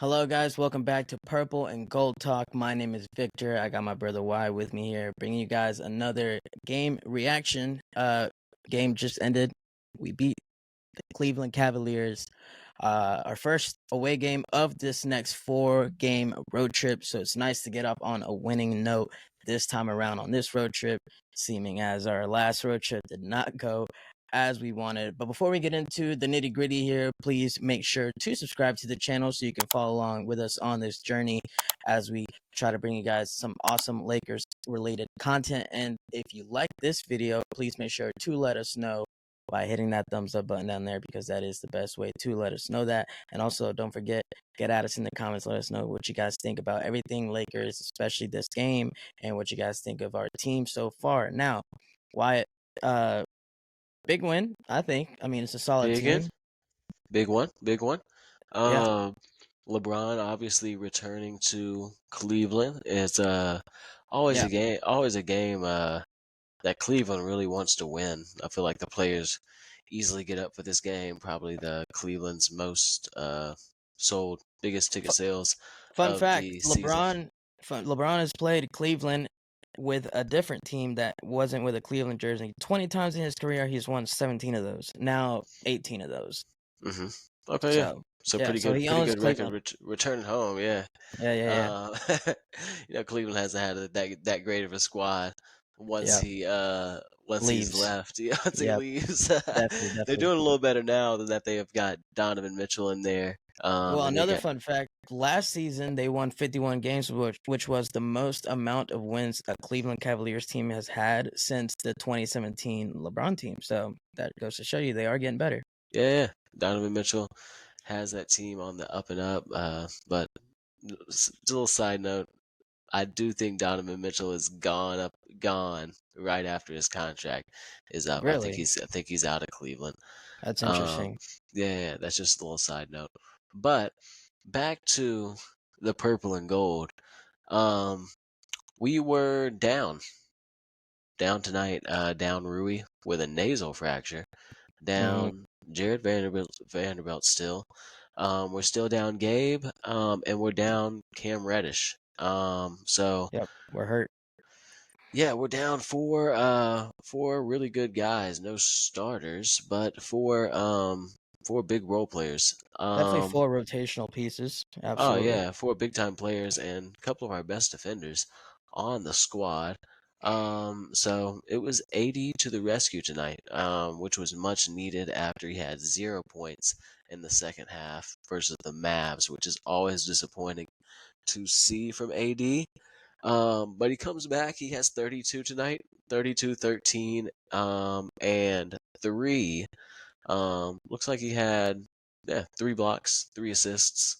Hello, guys. Welcome back to Purple and Gold Talk. My name is Victor. I got my brother Y with me here, bringing you guys another game reaction. Game just ended. We beat the Cleveland Cavaliers. Our first away game of this next 4-game road trip. So it's nice to get off on a winning note this time around on this road trip, seeming as our last road trip did not go as we wanted. But before we get into the nitty gritty here, please make sure to subscribe to the channel so you can follow along with us on this journey as we try to bring you guys some awesome Lakers related content. And if you like this video, please make sure to let us know by hitting that thumbs up button down there, because that is the best way to let us know that. And also, don't forget, get at us in the comments. Let us know what you guys think about everything Lakers, especially this game, and what you guys think of our team so far. Now, Wyatt, big win, I think. I mean, it's a solid Big in, team. big one, big one. Yeah. Um, LeBron obviously returning to Cleveland. It's always Yeah. a game that Cleveland really wants to win. I feel like the players easily get up for this game. Probably the Cleveland's most sold, biggest ticket sales Fun of fact: the season. LeBron has played Cleveland with a different team that wasn't with a Cleveland jersey 20 times in his career. He's won 17 of those. Now 18 of those. hmm Okay, yeah. So So yeah. So he pretty owns good record Cleveland. returning home. Yeah. Yeah. Uh, Cleveland hasn't had that great of a squad once Yeah. he's Leaves. left. Yeah, once he Yep. leaves, they're Definitely. doing a little better now than that. They have got Donovan Mitchell in there. Well, And they another got fun fact: last season they won 51 games, which was the most amount of wins a Cleveland Cavaliers team has had since the 2017 LeBron team. So that goes to show you they are getting better. yeah, Donovan Mitchell has that team on the up and up. But a little side note, I do think Donovan Mitchell is gone right after his contract is up. Really, I think he's out of Cleveland. that's Um, interesting. yeah, that's just a little side note. But back to the purple and gold. Um, we were down tonight. Down Rui with a nasal fracture. Hmm. Down Jared Vanderbilt still. We're still down Gabe. And we're down Cam Reddish. So Yep, we're hurt. yeah, we're down four really good guys, no starters, but four big role players. Definitely 4 rotational pieces. Oh Absolutely. yeah, four big time players and a couple of our best defenders on the squad. So it was 80 to the rescue tonight, which was much needed after he had 0 points in the second half versus the Mavs, which is always disappointing to see from AD. But he comes back. He has 32 tonight, 32, 13, and 3. Looks like he had 3 blocks, 3 assists,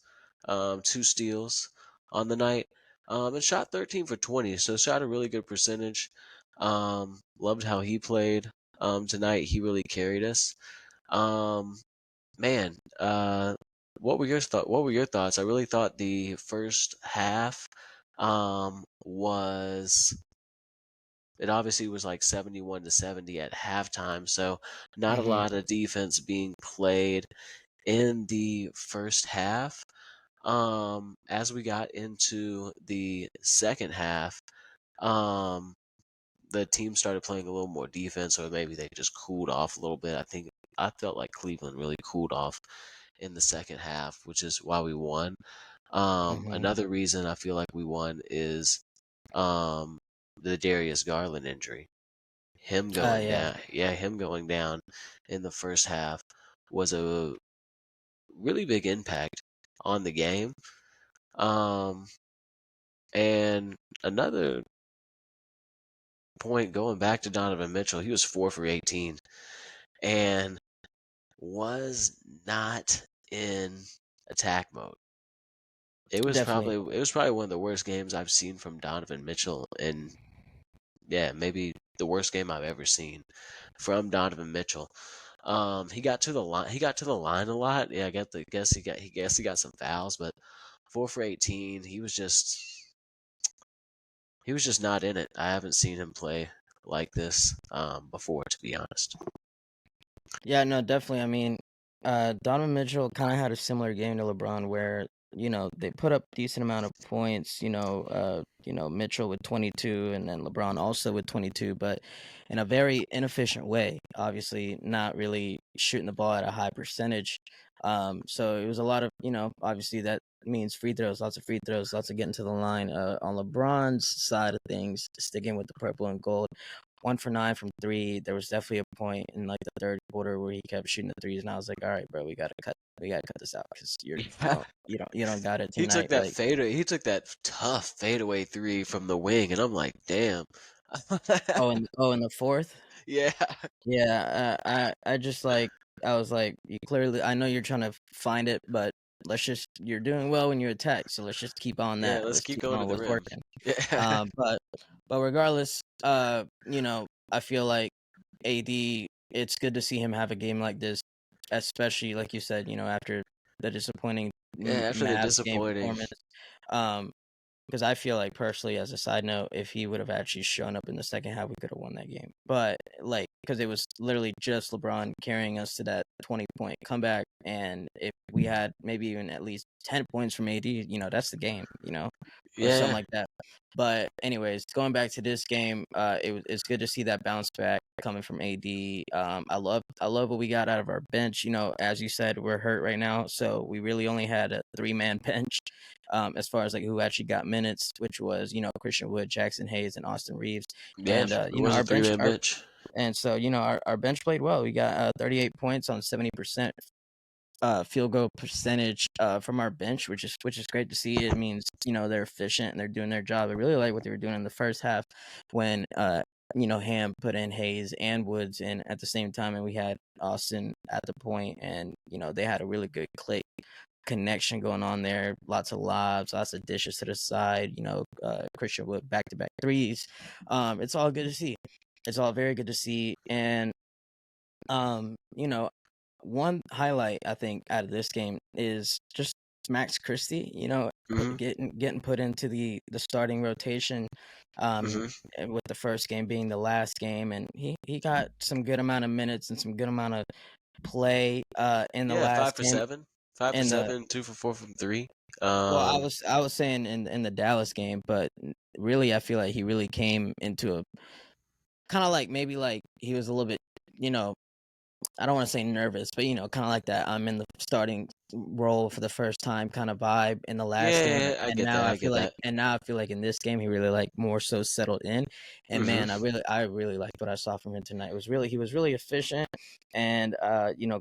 2 steals on the night, and shot 13 for 20. So shot a really good percentage. Loved how he played tonight. He really carried us. Um, man, what were your thoughts? I really thought the first half was it obviously was like 71 to 70 at halftime, so not a Hmm. lot of defense being played in the first half. As we got into the second half, um, the team started playing a little more defense, or maybe they just cooled off a little bit. I felt like Cleveland really cooled off in the second half, which is why we won. Hmm. Another reason I feel like we won is um, the Darius Garland injury. Him going Yeah. down, yeah, him going down in the first half was a really big impact on the game. Um, and another point going back to Donovan Mitchell, he was 4 for 18 and was not in attack mode. Definitely. It was probably one of the worst games I've seen from Donovan Mitchell, and yeah, maybe the worst game I've ever seen from Donovan Mitchell. He got to the line. He got to the line a lot. Yeah, guess he got some fouls, but 4 for 18. He was just not in it. I haven't seen him play like this before, to be honest. Yeah, no, definitely. I mean, Donovan Mitchell kind of had a similar game to LeBron, where they put up decent amount of points. Mitchell with 22, and then LeBron also with 22, but in a very inefficient way. Obviously, not really shooting the ball at a high percentage. So it was a lot of, obviously that means free throws, lots of free throws, lots of getting to the line. On LeBron's side of things, sticking with the purple and gold, 1 for 9 from three. There was definitely a point in like the third quarter where he kept shooting the threes, and I was like, all right, bro, we gotta cut this out because you don't got it tonight. Like, He took that tough fadeaway three from the wing, and I'm like, damn. in the fourth. Yeah. Yeah, I just like I was like, you clearly, I know you're trying to find it, but you're doing well when you attack, so let's just keep on Yeah, that. let's Let's keep keep going to on the what's rim. working. Yeah. But regardless, I feel like AD, it's good to see him have a game like this, especially like you said, after the disappointing Yeah, after the Mavs game disappointing. performance. Um, because I feel like personally, as a side note, if he would have actually shown up in the second half, we could have won that game. But like, because it was literally just LeBron carrying us to that 20-point comeback, and if we had maybe even at least 10 points from AD, that's the game, or something Yeah. like that. But anyways, going back to this game, it's good to see that bounce back coming from AD. I love what we got out of our bench. As you said, we're hurt right now, so we really only had a 3-man bench. As far as like who actually got minutes, which was Christian Wood, Jackson Hayes, and Austin Reeves, Yeah, and it was a our bench, three-man bench. and so our bench played well. We got 38 points on 70% field goal percentage from our bench, which is great to see. It means they're efficient and they're doing their job. I really like what they were doing in the first half when Ham put in Hayes and Woods in at the same time, and we had Austin at the point, and they had a really good click connection going on there. Lots of lobs, lots of dishes to the side. Christian Wood back-to-back threes. It's all good to see. It's all very good to see, and um, you know, one highlight I think out of this game is just Max Christie, Mhm. getting put into the starting rotation, um, Mhm. with the first game being the last game, and he got some good amount of minutes and some good amount of play in the Yeah, last five for game. seven. 5 for In the 7, 2 for 4 from 3. Well, I Um, was I was saying in the Dallas game, but really I feel like he really came into a kind of like maybe like he was a little bit, you know, I don't want to say nervous, but kind of like that. I'm in the starting role for the first time kind of vibe in the last game, yeah, I and get now that. I I feel get like, that. in this game he really like more so settled in, and Mhm. man, I really liked what I saw from him tonight. He was really efficient, and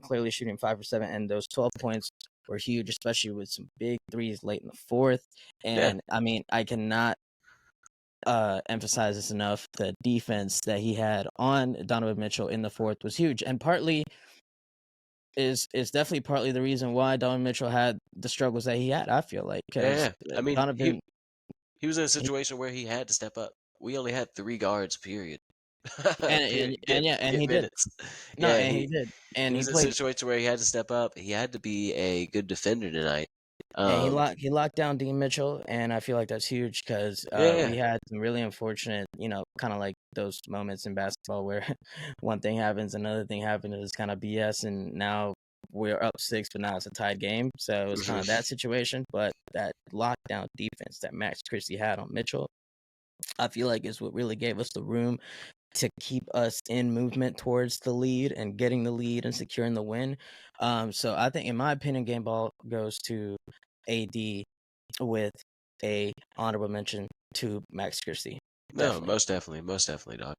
clearly shooting 5 for 7, and those 12 points were huge, especially with some big threes late in the fourth. Yeah. And I mean, I cannot emphasize this enough. The defense that he had on Donovan Mitchell in the fourth was huge, and partly is definitely partly the reason why Donovan Mitchell had the struggles that he had. I feel like Yeah, because yeah. I mean, Donovan, he was in a he, situation where he had to step up. We only had 3 guards, period. and yeah, and Get he did. minutes. No, Yeah, and he did, he and he was in a played. situation where he had to step up. He had to be a good defender tonight. And he Um, locked down Dean Mitchell, and I feel like that's huge because yeah, yeah. we had some really unfortunate, kind of like those moments in basketball where one thing happens, another thing happens, and it's kind of BS, and now we're up 6, but now it's a tied game. So it was kind of Mhm. that situation. But that lockdown defense that Max Christie had on Mitchell, I feel like is what really gave us the room to keep us in movement towards the lead and getting the lead and securing the win. So I think, in my opinion, game ball goes to AD with a honorable mention to Max Christie. No, Definitely. most definitely, dog.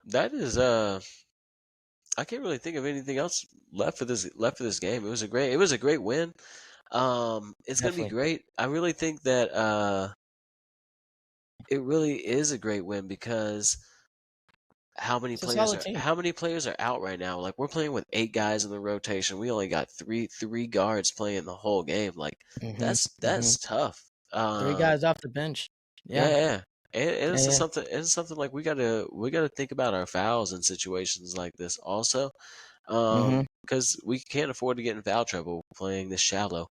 That is I can't really think of anything else left for this game. It was a great win. It's gonna be Definitely. great. I really think that it really is a great win because It's a solid team. how many players are out right now? Like we're playing with 8 guys in the rotation. We only got three guards playing the whole game. Like Hmm. Hmm. that's tough. 3 guys off the bench. Yeah, Yeah. yeah. And Yeah. this is Yeah. something like we gotta think about our fouls in situations like this also. Hmm. Because we can't afford to get in foul trouble playing this shallow.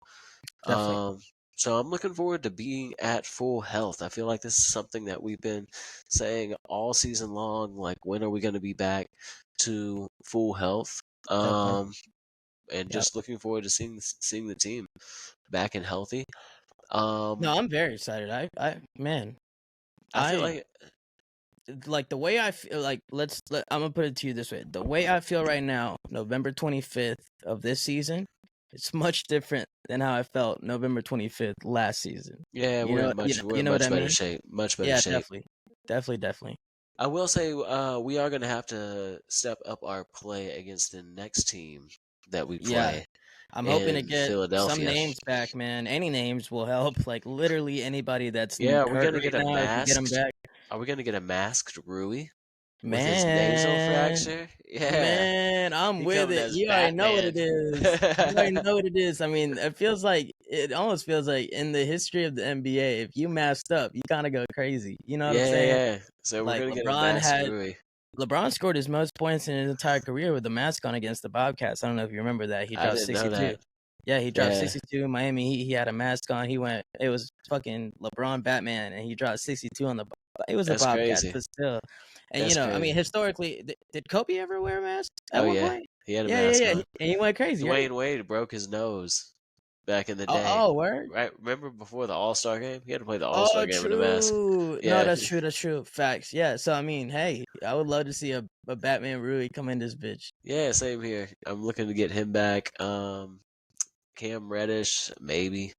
Definitely. Um, so I'm looking forward to being at full health. I feel like this is something that we've been saying all season long. Like, when are we going to be back to full health? Definitely. Um, and Yep. just looking forward to seeing the team back and healthy. No, I'm very excited. Man, I feel I like like the way I feel. Like, I'm gonna put it to you this way: the way I feel right now, November 25th of this season, it's much different than how I felt November 25th last season. yeah, we're You in know what much I better mean? shape, much better Yeah, shape. definitely. I will say we are going to have to step up our play against the next team that we Yeah, play I'm hoping to in get some Philadelphia. names back, man. Any names will help. Like literally anybody that's Yeah, are we hurt going to right get a now. If we get them masked? back, Are we going to get a masked Rui with his nasal man. fracture? Yeah, Man, I'm he with coming it. as You already know what Batman. it is. You already know what it is. I mean, it almost feels like in the history of the NBA, if you masked up, you kind of go crazy. You know what I'm Yeah, saying? yeah. So we're Like gonna get a masked Rui. LeBron scored his most points in his entire career with the mask on against the Bobcats. I don't know if you remember that. He I dropped didn't know 62. that. Yeah, he dropped Yeah, 62 in Miami. He had a mask on. It was fucking LeBron Batman, and he dropped 62 on it was the that's Bobcats, crazy. but still. And, That's I mean, crazy. historically, did Kobe ever wear a mask at Oh one yeah, point? he had a Yeah. mask on. And he went crazy, right? Dwayne Wade broke his nose back in the day. Oh, word? Right? Remember before the All-Star game? He had to play the All-Star Oh, game in a mask. true. No, Yeah. that's true. That's true. Facts. Yeah. So, I mean, hey, I would love to see a Batman Rui come in this bitch. Yeah, same here. I'm looking to get him back. Cam Reddish, maybe.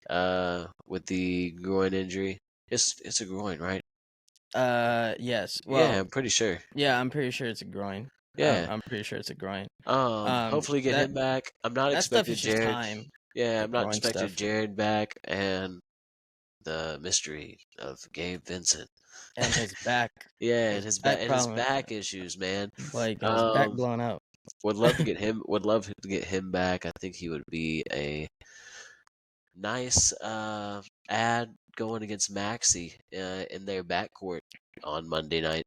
With the groin injury. It's a groin, right? Yes. Yeah, Well, I'm pretty sure. yeah, I'm pretty sure it's a groin. Yeah. I'm pretty sure it's a groin. Hopefully get That him back. I'm not that stuff expecting is just Jared. time. Yeah, The I'm not groin expecting stuff Jared back and the mystery of Gabe Vincent. and his back, Yeah, and his back his problem. back issues, man. Boy, got his back Um, blown out. would love to get him. Would love to get him back. I think he would be a nice ad going against Maxi in their backcourt on Monday night.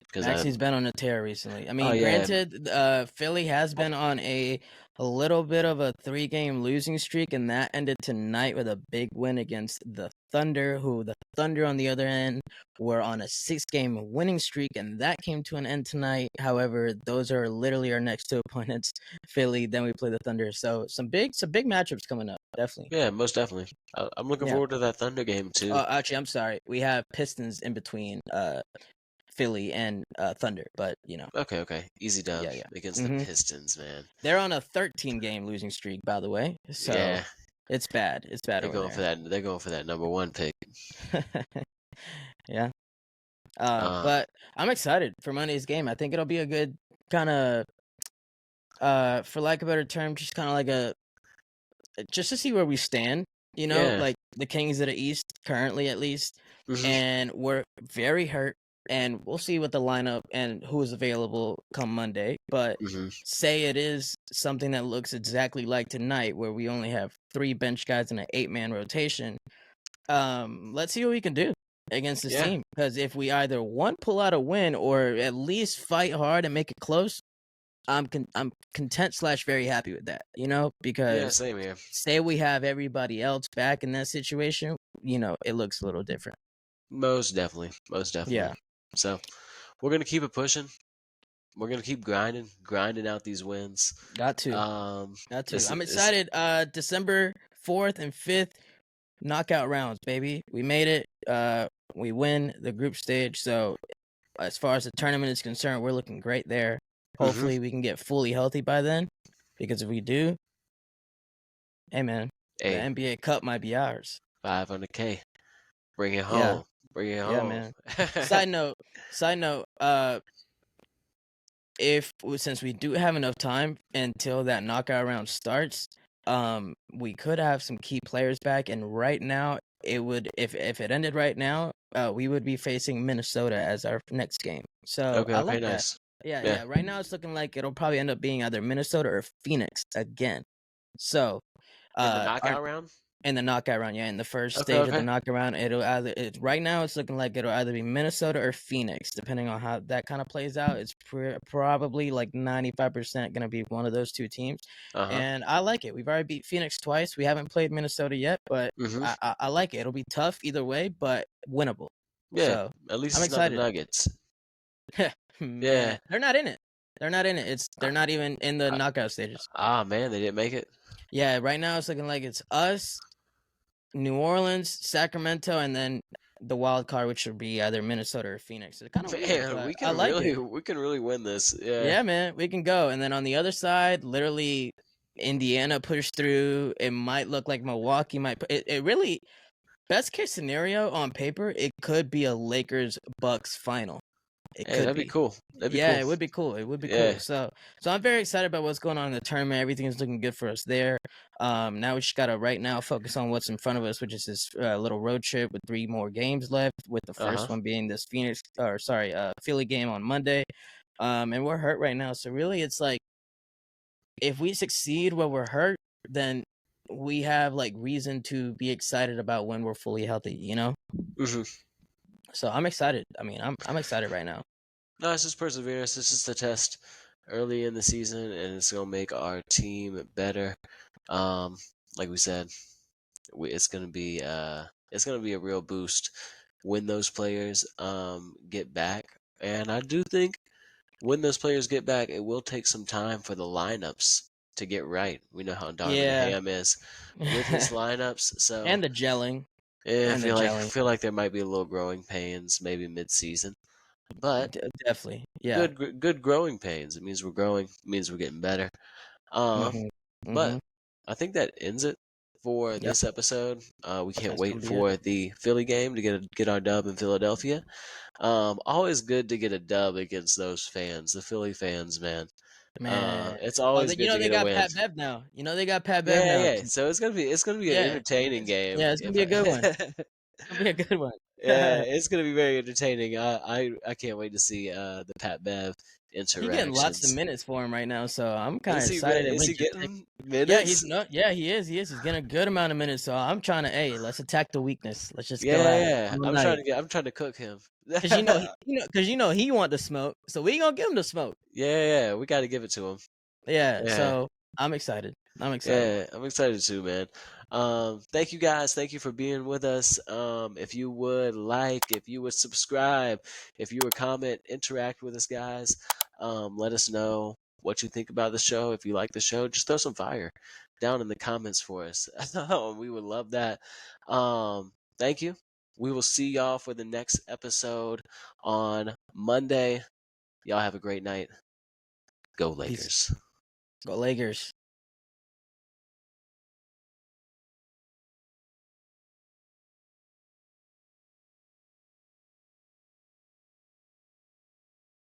Because Maxi's been on a tear recently. I oh mean, yeah, granted, Philly has been on a little bit of a 3-game losing streak, and that ended tonight with a big win against the Thunder, who the Thunder on the other end were on a 6-game winning streak, and that came to an end tonight. However, those are literally our next two opponents, Philly. Then we play the Thunder. So some big matchups coming up, definitely. yeah, most definitely. I'm looking Yeah. forward to that Thunder game too. Actually, I'm sorry. We have Pistons in between. Philly and Thunder, but Okay, okay, easy dub yeah. against the hmm Pistons, man. They're on a 13-game losing streak, by the way. So Yeah, it's bad. It's bad they're over going for there. that. They're going for that number one pick. Yeah. Um, But I'm excited for Monday's game. I think it'll be a good kind of, for lack of a better term, just kind of like just to see where we stand. yeah. Like the Kings of the East currently, at least, hmm and we're very hurt. And we'll see what the lineup and who is available come Monday. But hmm say it is something that looks exactly like tonight, where we only have 3 bench guys in an 8-man rotation. Let's see what we can do against this Yeah, team. Because if we either pull out a win or at least fight hard and make it close, I'm content / very happy with that. yeah. Because Same here. say we have everybody else back in that situation, it looks a little different. Most definitely. Most Yeah, definitely. So we're gonna keep it pushing. We're gonna keep grinding out these wins. got to. Got to. This I'm is excited. December 4th and 5th knockout rounds, baby. We made it. We win the group stage. So as far as the tournament is concerned, we're looking great there. hmm Hopefully we can get fully healthy by then. Because if we do, hey man, the a NBA Cup might be ours. 500K. Bring it Yeah. home. Bring it Yeah, home. man. Side note, if since we do have enough time until that knockout round starts, we could have some key players back, and right now it would if it ended right now, we would be facing Minnesota as our next game. So Okay, I okay, like that. nice. Yeah, Yeah. yeah. Right now it's looking like it'll probably end up being either Minnesota or Phoenix again. So, In the our knockout round? in the knockout round, yeah, in the first Okay, stage of the okay. knockout round, right now it's looking like it'll either be Minnesota or Phoenix, depending on how that kind of plays out. It's probably like 95% going to be one of those two teams, Uh-huh. and I like it. We've already beat Phoenix twice. We haven't played Minnesota yet, but hmm I like it. It'll be tough either way, but winnable. Yeah. So At least I'm it's not the excited. Nuggets. Yeah. Man, they're not in it. They're not in it. They're not even in the knockout stages. Man, they didn't make it. Yeah, right now it's looking like it's us, New Orleans, Sacramento, and then the wild card, which would be either Minnesota or Phoenix. It's kind of weird, Man, but I like it. we can really win this. Yeah. Yeah, man, we can go. And then on the other side, literally, Indiana pushed through. It might look like Milwaukee might. It really, best case scenario on paper, it could be a Lakers Bucks final. It Hey, could that'd be be. cool. That'd be Yeah, cool. it would be cool. It would be Yeah. cool. So I'm very excited about what's going on in the tournament. Everything is looking good for us there. Now we just gotta right now focus on what's in front of us, which is this little road trip with 3 more games left. With the Uh-huh. first one being this Philly game on Monday. And we're hurt right now. So really, it's like if we succeed where we're hurt, then we have like reason to be excited about when we're fully healthy. You know. Hmm. So I'm excited. I mean, I'm excited right now. No, it's just perseverance. This is the test early in the season, and it's gonna make our team better. Like we said, it's gonna be a real boost when those players get back. And I do think when those players get back, it will take some time for the lineups to get right. We know how Darvin Yeah. Ham is with his lineups, so And the gelling. yeah, I And the gelling. feel like there might be a little growing pains maybe mid-season, but Definitely. Yeah. good growing pains. It means we're growing. It means we're getting better. Um, Mhm. but Mhm. I think that ends it for Yep. this episode. We can't That's gonna wait be it. for the Philly game to get our dub in Philadelphia. Always good to get a dub against those fans, the Philly fans, man. Man. It's Oh, always good to they get a got win. Pat Bev now. They got Pat Bev Yeah, now. yeah. So it's gonna be an Yeah. entertaining game. It's gonna If be a good one. I, It's gonna be a good one. yeah, it's gonna be very entertaining. I can't wait to see the Pat Bev He getting lots of interactions. minutes for him right now, so I'm kind of excited. Is We he just getting yeah, minutes? he is. He's getting a good amount of minutes. So I'm trying to, hey, let's attack the weakness. Let's just go Yeah, at it yeah. all night. I'm trying to cook him. Cause he want the smoke, so we gonna give him the smoke. Yeah, we got to give it to him. Yeah, Yeah. so I'm excited. Yeah, I'm excited too, man. Thank you guys. Thank you for being with us. If you would like, if you would subscribe, if you would comment, interact with us, guys. Let us know what you think about the show. If you like the show, just throw some fire down in the comments for us. We would love that. Thank you. We will see y'all for the next episode on Monday. Y'all have a great night. Go Peace. Lakers. Go Lakers.